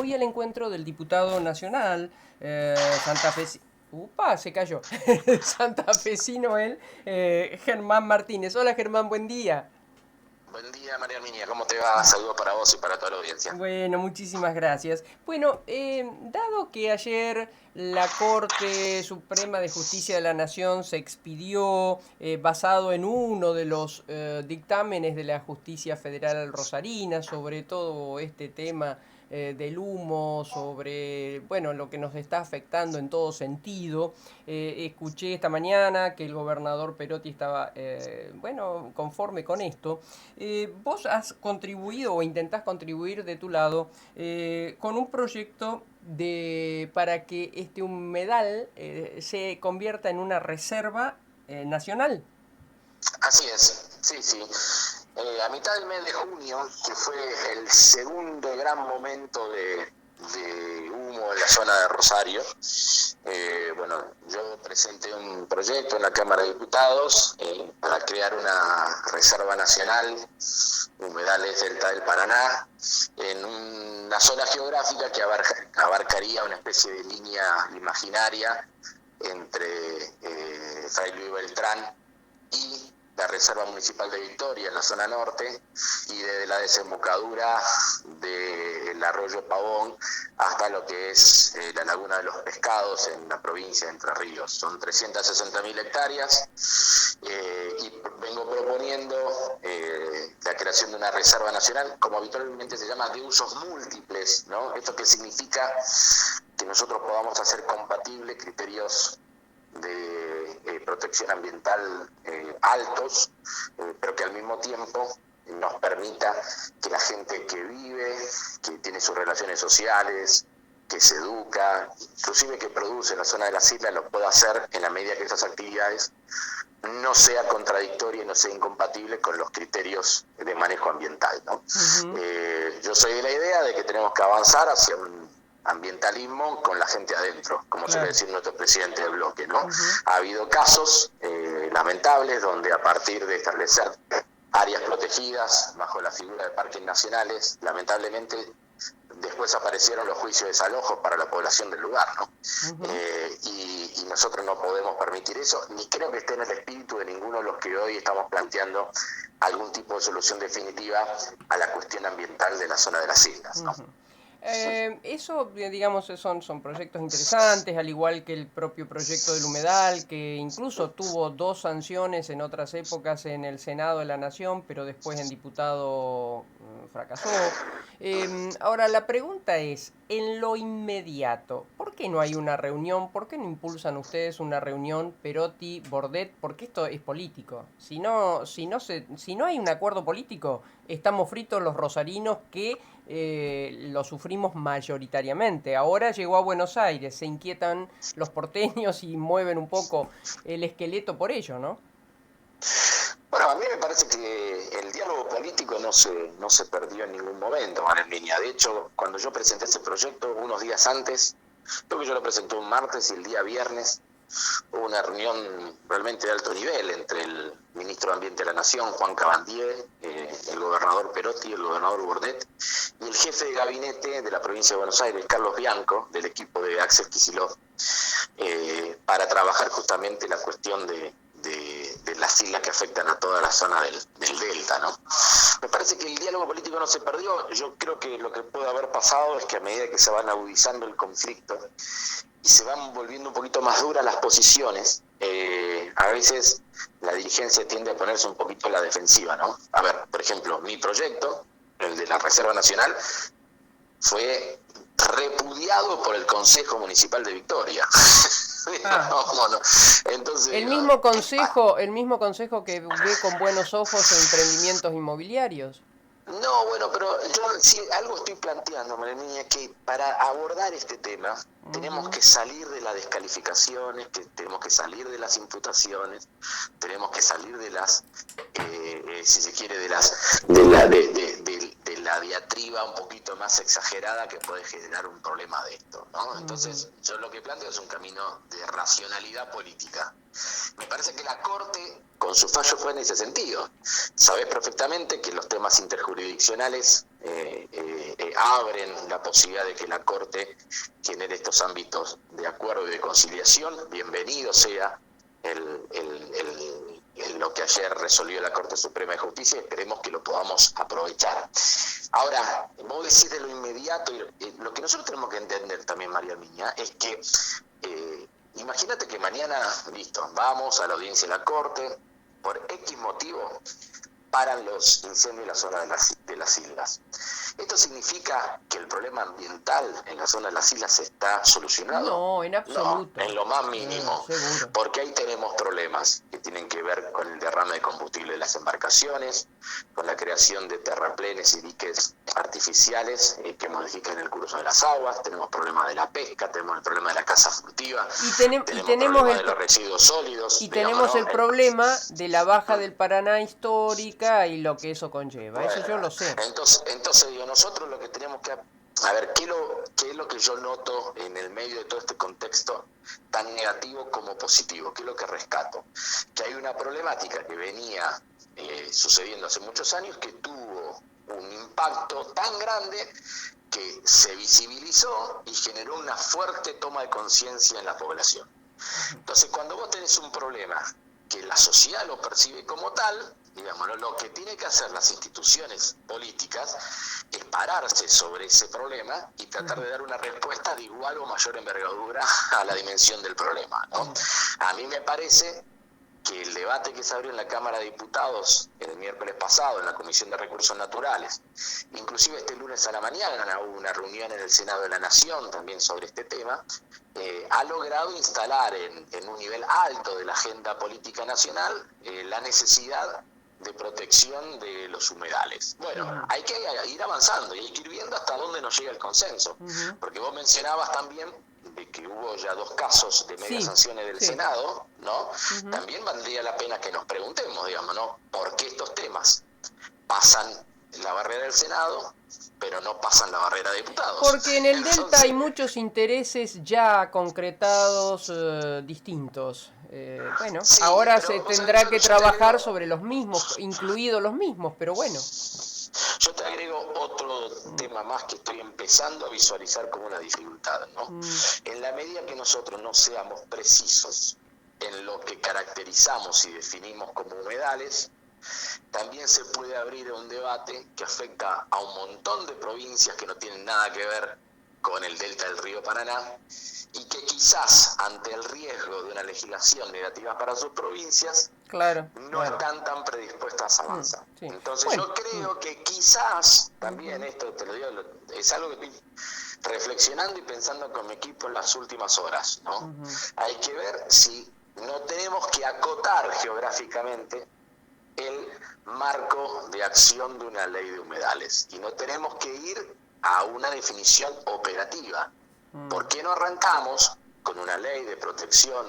Fui al encuentro del diputado nacional santafesino. ¡Upa! Se cayó. Santafesino él, Germán Martínez. Hola Germán, buen día. Buen día, María Herminia, ¿cómo te va? Saludos para vos y para toda la audiencia. Bueno, muchísimas gracias. Bueno, dado que ayer la Corte Suprema de Justicia de la Nación se expidió basado en uno de los dictámenes de la Justicia Federal Rosarina sobre todo este tema del humo, sobre, bueno, lo que nos está afectando en todo sentido. Escuché esta mañana que el gobernador Perotti estaba, bueno, conforme con esto. Vos has contribuido o intentás contribuir de tu lado con un proyecto para que este humedal se convierta en una reserva nacional. Así es, sí, sí. A mitad del mes de junio, que fue el segundo gran momento de humo en la zona de Rosario, bueno, yo presenté un proyecto en la Cámara de Diputados para crear una reserva nacional, humedales Delta del Paraná, en una zona geográfica que abarcaría una especie de línea imaginaria entre Fray Luis Beltrán y la Reserva Municipal de Victoria en la zona norte, y desde la desembocadura del arroyo Pavón hasta lo que es la Laguna de los Pescados en la provincia de Entre Ríos. Son 360.000 hectáreas y vengo proponiendo la creación de una reserva nacional, como habitualmente se llama, de usos múltiples, ¿no? Esto que significa que nosotros podamos hacer compatible criterios de protección ambiental altos, pero que al mismo tiempo nos permita que la gente que vive, que tiene sus relaciones sociales, que se educa, inclusive que produce en la zona de las islas, lo pueda hacer en la medida que esas actividades no sea contradictoria y no sea incompatible con los criterios de manejo ambiental, ¿no? Ujú. Yo soy de la idea de que tenemos que avanzar hacia un ambientalismo con la gente adentro, como suele Claro. decir nuestro presidente del bloque, ¿no? Ujú. Ha habido casos lamentables donde a partir de establecer áreas protegidas bajo la figura de parques nacionales, lamentablemente después aparecieron los juicios de desalojo para la población del lugar, ¿no? Ujú. Y nosotros no podemos permitir eso, ni creo que esté en el espíritu de ninguno de los que hoy estamos planteando algún tipo de solución definitiva a la cuestión ambiental de la zona de las islas, ¿no? Ujú. Eso, digamos, son proyectos interesantes, al igual que el propio proyecto del humedal, que incluso tuvo dos sanciones en otras épocas en el Senado de la Nación, pero después en diputado fracasó. Ahora, la pregunta es, en lo inmediato, ¿por qué no hay una reunión? ¿Por qué no impulsan ustedes una reunión Perotti-Bordet? Porque esto es político. Si no hay un acuerdo político, estamos fritos los rosarinos que lo sufrimos mayoritariamente. Ahora llegó a Buenos Aires, se inquietan los porteños y mueven un poco el esqueleto por ello, ¿no? Bueno, a mí me parece que el diálogo político no se perdió en ningún momento, María Herminia. De hecho, cuando yo presenté ese proyecto, unos días antes, creo que yo lo presenté un martes y el día viernes hubo una reunión realmente de alto nivel entre el ministro de Ambiente de la Nación, Juan Cabandier, el gobernador Perotti, el gobernador Bordet, y el jefe de gabinete de la provincia de Buenos Aires, Carlos Bianco, del equipo de Axel Kicillof, para trabajar justamente la cuestión de las islas que afectan a toda la zona del delta, ¿no? Me parece que el diálogo político no se perdió. Yo creo que lo que puede haber pasado es que a medida que se van agudizando el conflicto y se van volviendo un poquito más duras las posiciones, a veces la dirigencia tiende a ponerse un poquito a la defensiva, ¿no? A ver, por ejemplo, mi proyecto, el de la Reserva Nacional, fue repudiado por el Consejo Municipal de Victoria. Ah, No, no. Entonces digo, ¿qué pasa? el mismo consejo que ve con buenos ojos emprendimientos inmobiliarios. No, bueno, pero yo sí algo estoy planteando, María Niña, que para abordar este tema tenemos Ujú. que salir de las descalificaciones, que tenemos que salir de las imputaciones, tenemos que salir de las, si se quiere, de las, de la diatriba un poquito más exagerada que puede generar un problema de esto, ¿no? Entonces, yo lo que planteo es un camino de racionalidad política. Me parece que la Corte, con su fallo, fue en ese sentido. Sabés perfectamente que los temas interjurisdiccionales abren la posibilidad de que la Corte genere estos ámbitos de acuerdo y de conciliación. Bienvenido sea lo que ayer resolvió la Corte Suprema de Justicia, esperemos que lo podamos aprovechar. Ahora, vos decís de lo inmediato, y lo que nosotros tenemos que entender también, María Miña, es que imagínate que mañana, listo, vamos a la audiencia de la Corte, por X motivo paran los incendios en la zona de las islas. ¿Esto significa que el problema ambiental en la zona de las islas está solucionado? No, en absoluto. No, en lo más mínimo. Seguro. Porque ahí tenemos problemas que tienen que ver con el derrame de combustible de las embarcaciones, con la creación de terraplenes y diques artificiales que modifican el curso de las aguas, tenemos problemas de la pesca, tenemos el problema de la caza furtiva, tenemos problemas de los residuos sólidos. Y tenemos el problema de la baja del Paraná histórica y lo que eso conlleva. Bueno, eso yo lo sé. Entonces digo, nosotros lo que tenemos que... A ver, ¿qué es lo que yo noto en el medio de todo este contexto tan negativo como positivo? ¿Qué es lo que rescato? Que hay una problemática que venía sucediendo hace muchos años que tuvo un impacto tan grande que se visibilizó y generó una fuerte toma de conciencia en la población. Entonces, cuando vos tenés un problema que la sociedad lo percibe como tal, digamos, lo que tiene que hacer las instituciones políticas es pararse sobre ese problema y tratar de dar una respuesta de igual o mayor envergadura a la dimensión del problema, ¿no? A mí me parece que el debate que se abrió en la Cámara de Diputados el miércoles pasado en la Comisión de Recursos Naturales, inclusive este lunes a la mañana hubo una reunión en el Senado de la Nación también sobre este tema, ha logrado instalar en un nivel alto de la agenda política nacional la necesidad de protección de los humedales. Bueno, hay que ir avanzando y hay que ir viendo hasta dónde nos llega el consenso, porque vos mencionabas también de que hubo ya 2 casos de medias sanciones del Senado, ¿no? También valdría la pena que nos preguntemos, digamos, ¿no? ¿Por qué estos temas pasan la barrera del Senado, pero no pasan la barrera de diputados? Porque en el Delta hay muchos intereses ya concretados distintos. Bueno, sí, ahora se tendrá que trabajar sobre los mismos, incluidos los mismos, pero bueno. Yo te agrego otro tema más que estoy empezando a visualizar como una dificultad, ¿no? En la medida que nosotros no seamos precisos en lo que caracterizamos y definimos como humedales, también se puede abrir un debate que afecta a un montón de provincias que no tienen nada que ver con el delta del río Paraná y que quizás ante el riesgo de una legislación negativa para sus provincias no están tan predispuestas a avanzar. Entonces yo creo que quizás también esto, te lo digo, es algo que estoy reflexionando y pensando con mi equipo en las últimas horas, ¿no? Hay que ver si no tenemos que acotar geográficamente el marco de acción de una ley de humedales y no tenemos que ir a una definición operativa. ¿Por qué no arrancamos con una ley de protección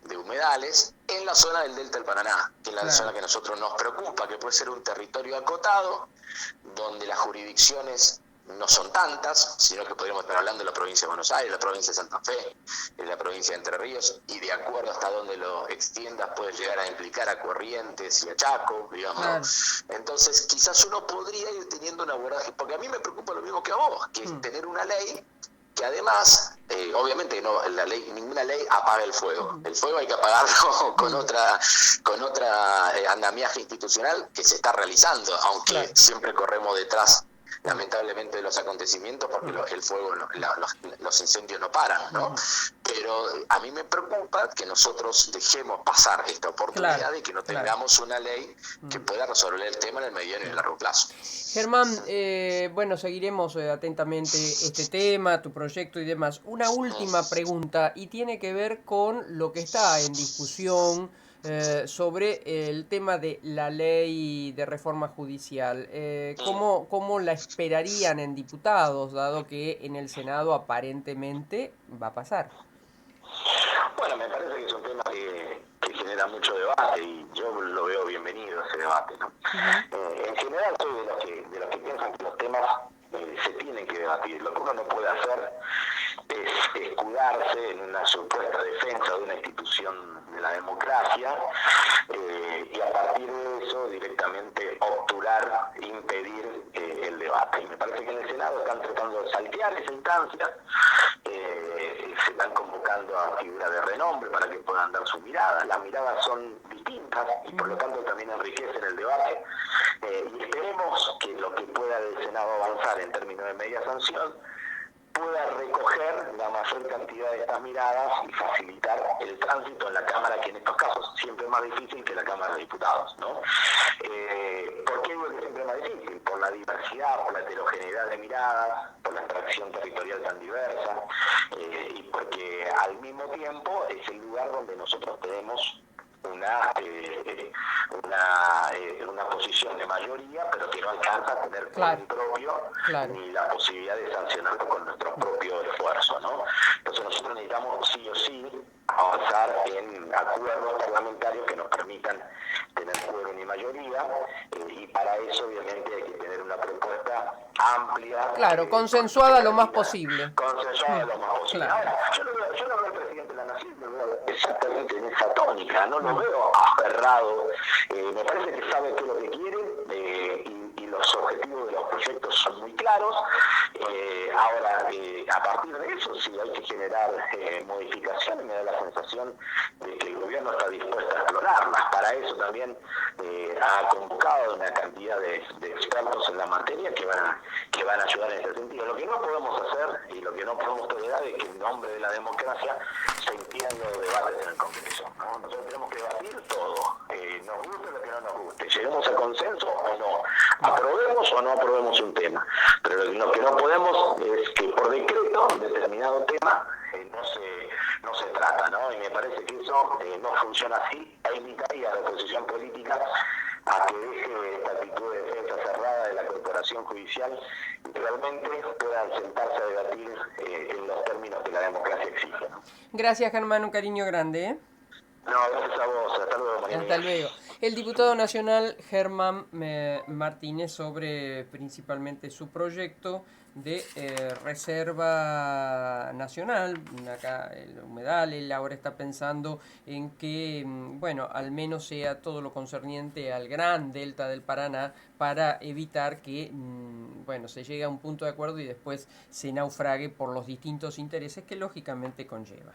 de humedales en la zona del Delta del Paraná, que es la zona que a nosotros nos preocupa, que puede ser un territorio acotado, donde las jurisdicciones no son tantas, sino que podríamos estar hablando de la provincia de Buenos Aires, la provincia de Santa Fe, de la provincia de Entre Ríos, y de acuerdo hasta donde lo extiendas puede llegar a implicar a Corrientes y a Chaco, digamos. Entonces quizás uno podría ir teniendo un abordaje, porque a mí me preocupa lo mismo que a vos, que es tener una ley que además, obviamente no, ninguna ley apaga el fuego. El fuego hay que apagarlo con otra andamiaje institucional que se está realizando, aunque siempre corremos detrás, lamentablemente, de los acontecimientos, porque el fuego, los incendios no paran, ¿no? Pero a mí me preocupa que nosotros dejemos pasar esta oportunidad de que no tengamos una ley que pueda resolver el tema en el mediano y el largo plazo. Germán, bueno, seguiremos atentamente este tema, tu proyecto y demás. Una última pregunta, y tiene que ver con lo que está en discusión sobre el tema de la ley de reforma judicial. ¿Cómo la esperarían en diputados, dado que en el Senado aparentemente va a pasar? Bueno, me parece que es un tema que genera genera mucho debate y yo lo veo bienvenido ese debate, ¿no? En general soy de los que piensan que los temas se tienen que debatir. Lo que uno no puede hacer es escudarse en una supuesta defensa de una institución de la democracia y a partir de eso directamente obturar, impedir el debate. Y me parece que en el Senado están tratando de saltear esa instancia, se están convocando a figuras de renombre para que puedan dar su mirada. Las miradas son distintas y por lo tanto también enriquecen el debate. Y esperemos que lo que pueda el Senado avanzar en términos de media sanción pueda recoger la mayor cantidad de estas miradas y facilitar el tránsito en la Cámara, que en estos casos siempre es más difícil que la Cámara de Diputados, ¿no? ¿Por qué digo que siempre es más difícil? Por la diversidad, por la heterogeneidad de miradas, por la extracción territorial tan diversa, y porque al mismo tiempo es el lugar donde nosotros tenemos una posición de mayoría, pero que no alcanza a tener poder propio ni la posibilidad de sancionarlo con nuestro propio esfuerzo, ¿no? Entonces nosotros necesitamos sí o sí avanzar en acuerdos parlamentarios que nos permitan tener quórum y mayoría, y para eso obviamente hay que tener una propuesta amplia. Claro, consensuada lo más posible. Consensuada lo más posible. Claro. Ahora, yo no veo al presidente de la Nación, lo veo exactamente en esa tónica, no lo veo aferrado, me parece que sabe qué es lo que quiere, y los objetivos de los proyectos son muy claros. Ahora, a partir de eso sí hay que generar modificaciones. Me da la sensación de que el gobierno está dispuesto a explorarlas. Para eso también ha convocado una cantidad de expertos en la materia que van a ayudar en ese sentido. Lo que no podemos hacer y lo que no podemos tolerar es que en nombre de la democracia se impían los debates en el Congreso, ¿no? Nosotros tenemos que debatir todo, nos guste lo que no nos guste, lleguemos a consenso o no, aprobemos o no aprobemos un tema, pero lo que no podemos es que por decreto determinado tema no se trata, ¿no? Y me parece que eso no funciona así, e invitaría a la oposición política a que deje esta actitud de defensa cerrada de la corporación judicial y realmente puedan sentarse a debatir en los términos que la democracia exige, ¿no? Gracias, Germán, un cariño grande, ¿eh? No, gracias a vos. Hasta luego, María. Hasta luego. El diputado nacional Germán Martínez sobre principalmente su proyecto de reserva nacional. Acá el humedal, él ahora está pensando en que, bueno, al menos sea todo lo concerniente al gran delta del Paraná para evitar que, bueno, se llegue a un punto de acuerdo y después se naufrague por los distintos intereses que lógicamente conlleva.